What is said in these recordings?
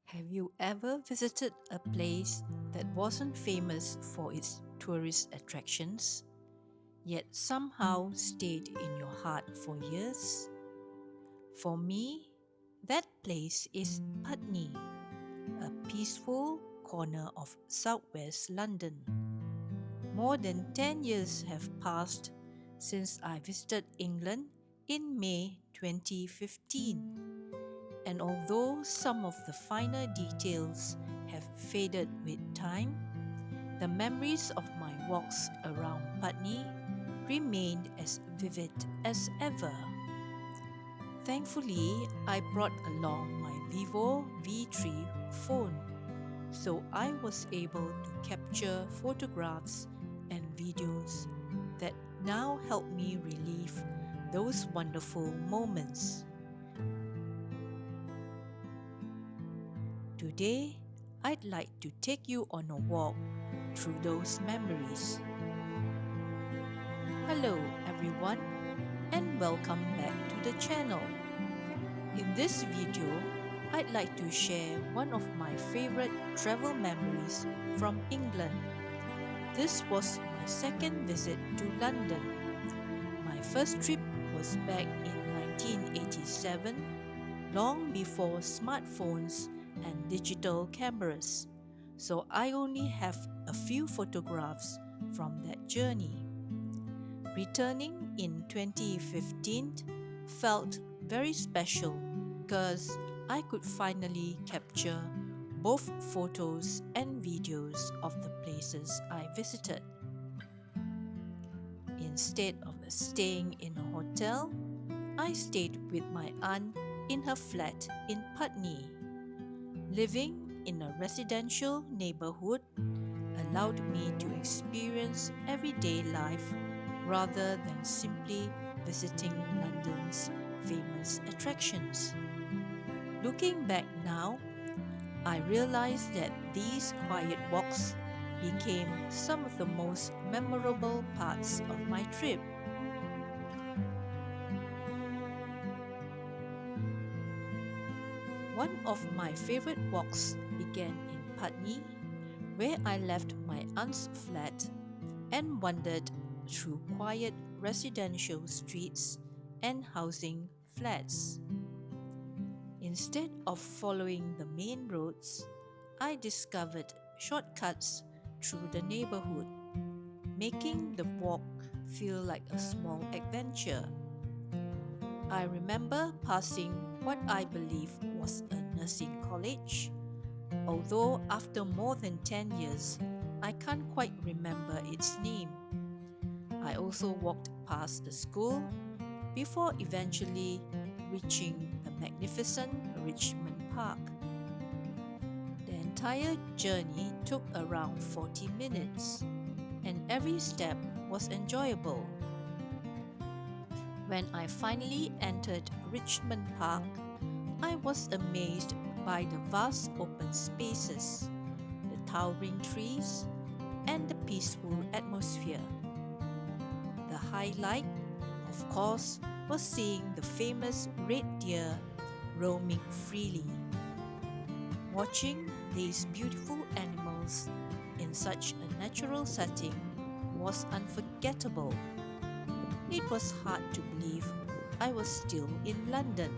Have you ever visited a place that wasn't famous for its tourist attractions, yet somehow stayed in your heart for years? For me, that place is Putney, a peaceful corner of southwest London. More than 10 years have passed since I visited England in May 2015. And although some of the finer details have faded with time, the memories of my walks around Putney remained as vivid as ever. Thankfully, I brought along my Vivo V3 phone, so I was able to capture photographs and videos that now help me relive those wonderful moments. Today, I'd like to take you on a walk through those memories. Hello, everyone, and welcome back to the channel. In this video, I'd like to share one of my favorite travel memories from England. This was my second visit to London. My first trip was back in 1987, long before smartphones and digital cameras, so I only have a few photographs from that journey. Returning in 2015 felt very special because I could finally capture both photos and videos of the places I visited. Instead of staying in a hotel, I stayed with my aunt in her flat in Putney. Living in a residential neighborhood allowed me to experience everyday life rather than simply visiting London's famous attractions. Looking back now, I realize that these quiet walks became some of the most memorable parts of my trip. One of my favorite walks began in Putney, where I left my aunt's flat and wandered through quiet residential streets and housing flats. Instead of following the main roads, I discovered shortcuts through the neighborhood, making the walk feel like a small adventure. I remember passing what I believe was a nursing college, although after more than 10 years, I can't quite remember its name. I also walked past the school before eventually reaching the magnificent Richmond Park. The entire journey took around 40 minutes, and every step was enjoyable. When I finally entered Richmond Park, I was amazed by the vast open spaces, the towering trees, and the peaceful atmosphere. The highlight, of course, was seeing the famous red deer roaming freely. Watching these beautiful animals in such a natural setting was unforgettable. It was hard to believe I was still in London.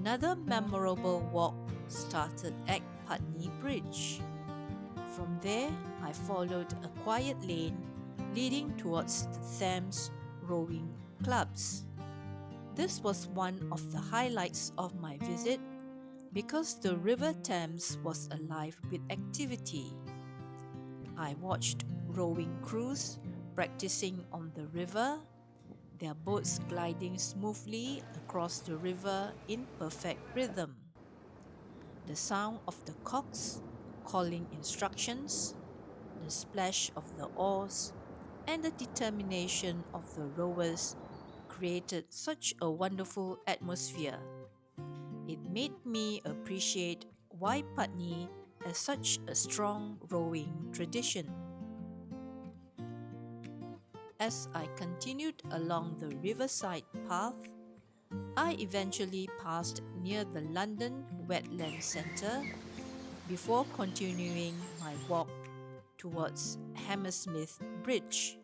Another memorable walk started at Putney Bridge. From there, I followed a quiet lane leading towards the Thames rowing clubs. This was one of the highlights of my visit because the River Thames was alive with activity. I watched rowing crews practicing on the river, their boats gliding smoothly across the river in perfect rhythm. The sound of the cocks calling instructions, the splash of the oars, and the determination of the rowers created such a wonderful atmosphere. It made me appreciate why Putney has such a strong rowing tradition. As I continued along the riverside path, I eventually passed near the London Wetland Centre before continuing my walk towards Hammersmith Bridge.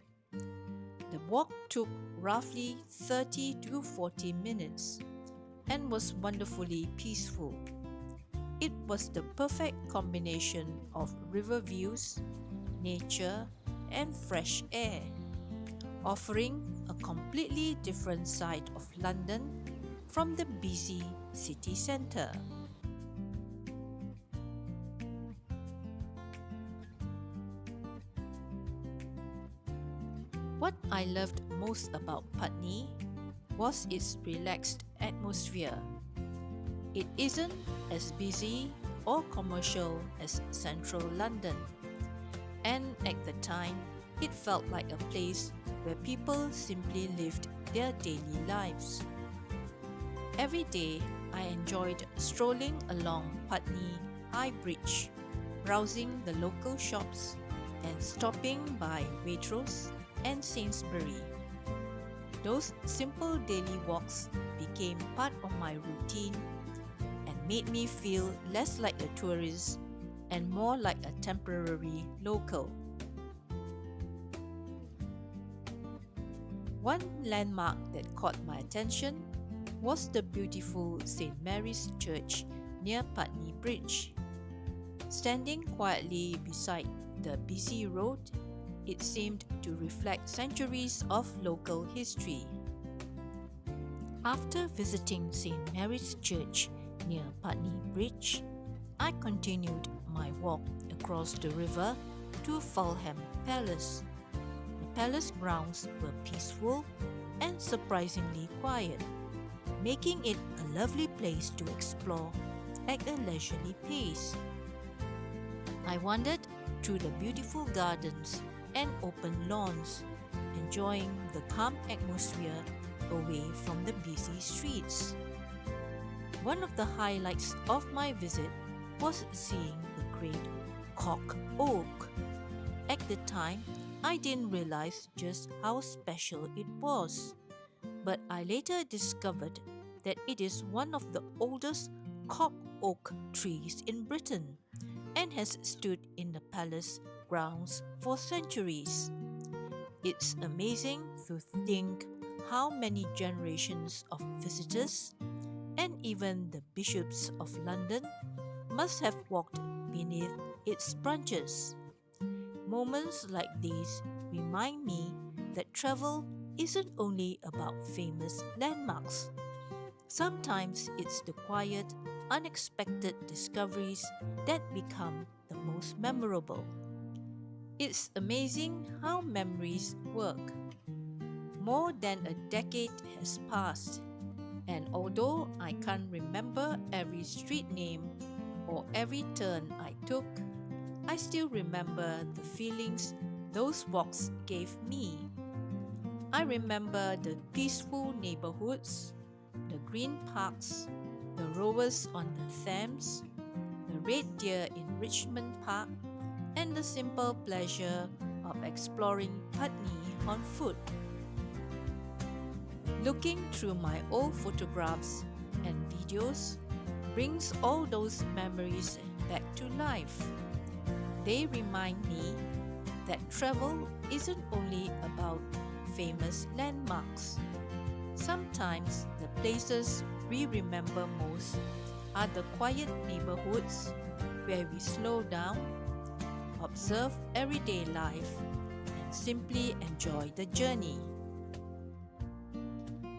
The walk took roughly 30 to 40 minutes and was wonderfully peaceful. It was the perfect combination of river views, nature, and fresh air, offering a completely different side of London from the busy city centre. What I loved most about Putney was its relaxed atmosphere. It isn't as busy or commercial as central London, and at the time, it felt like a place where people simply lived their daily lives. Every day, I enjoyed strolling along Putney High Bridge, browsing the local shops, and stopping by Waitrose and Sainsbury. Those simple daily walks became part of my routine and made me feel less like a tourist and more like a temporary local. One landmark that caught my attention was the beautiful St. Mary's Church near Putney Bridge. Standing quietly beside the busy road, it seemed to reflect centuries of local history. After visiting St. Mary's Church near Putney Bridge, I continued my walk across the river to FulhamPalace. The palace grounds were peaceful and surprisingly quiet, making it a lovely place to explore at a leisurely pace. I wandered through the beautiful gardens and open lawns, enjoying the calm atmosphere away from the busy streets. One of the highlights of my visit was seeing the great cock oak. At the time, I didn't realize just how special it was, but I later discovered that it is one of the oldest cock oak trees in Britain and has stood in the palace grounds for centuries. It's amazing to think how many generations of visitors and even the bishops of London must have walked beneath its branches. Moments like these remind me that travel isn't only about famous landmarks. Sometimes it's the quiet, unexpected discoveries that become the most memorable. It's amazing how memories work. More than a decade has passed, and although I can't remember every street name or every turn I took, I still remember the feelings those walks gave me. I remember the peaceful neighborhoods, the green parks, the rowers on the Thames, the red deer in Richmond Park, and the simple pleasure of exploring Putney on foot. Looking through my old photographs and videos brings all those memories back to life. They remind me that travel isn't only about famous landmarks. Sometimes the places we remember most are the quiet neighborhoods where we slow down, observe everyday life, and simply enjoy the journey.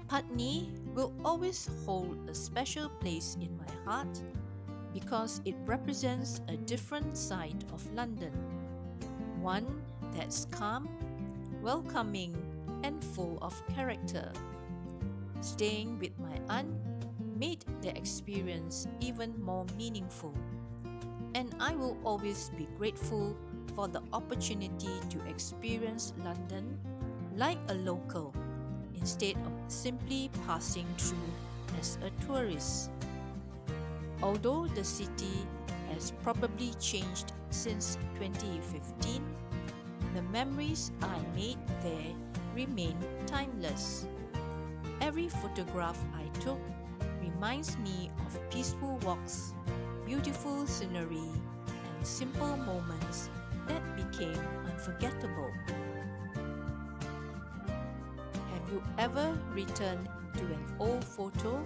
Putney will always hold a special place in my heart because it represents a different side of London, one that's calm, welcoming, and full of character. Staying with my aunt made the experience even more meaningful, and I will always be grateful for the opportunity to experience London like a local instead of simply passing through as a tourist. Although the city has probably changed since 2015, the memories I made there remain timeless. Every photograph I took reminds me of peaceful walks, beautiful scenery, and simple moments that became unforgettable. Have you ever returned to an old photo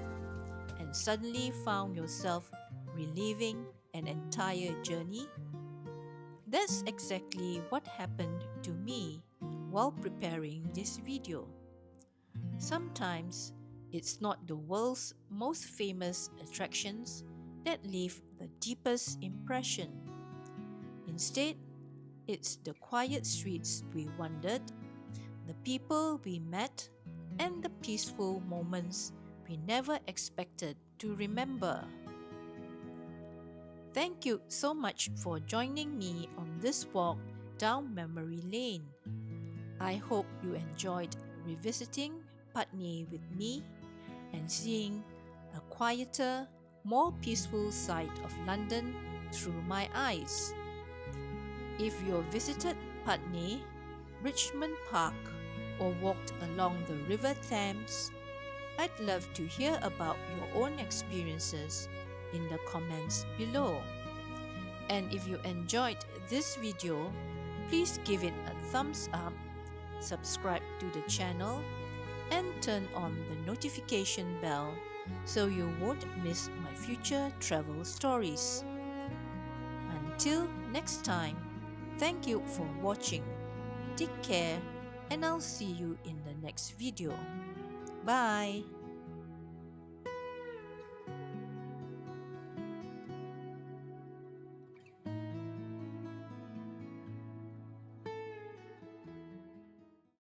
and suddenly found yourself reliving an entire journey? That's exactly what happened to me while preparing this video. Sometimes it's not the world's most famous attractions that leave the deepest impression. Instead, it's the quiet streets we wandered, the people we met, and the peaceful moments we never expected to remember. Thank you so much for joining me on this walk down memory lane. I hope you enjoyed revisiting Putney with me and seeing a quieter, more peaceful side of London through my eyes. If you visited Putney, Richmond Park, or walked along the River Thames, I'd love to hear about your own experiences in the comments below. And if you enjoyed this video, please give it a thumbs up, subscribe to the channel, and turn on the notification bell so you won't miss my future travel stories. Until next time, thank you for watching. Take care, and I'll see you in the next video. Bye!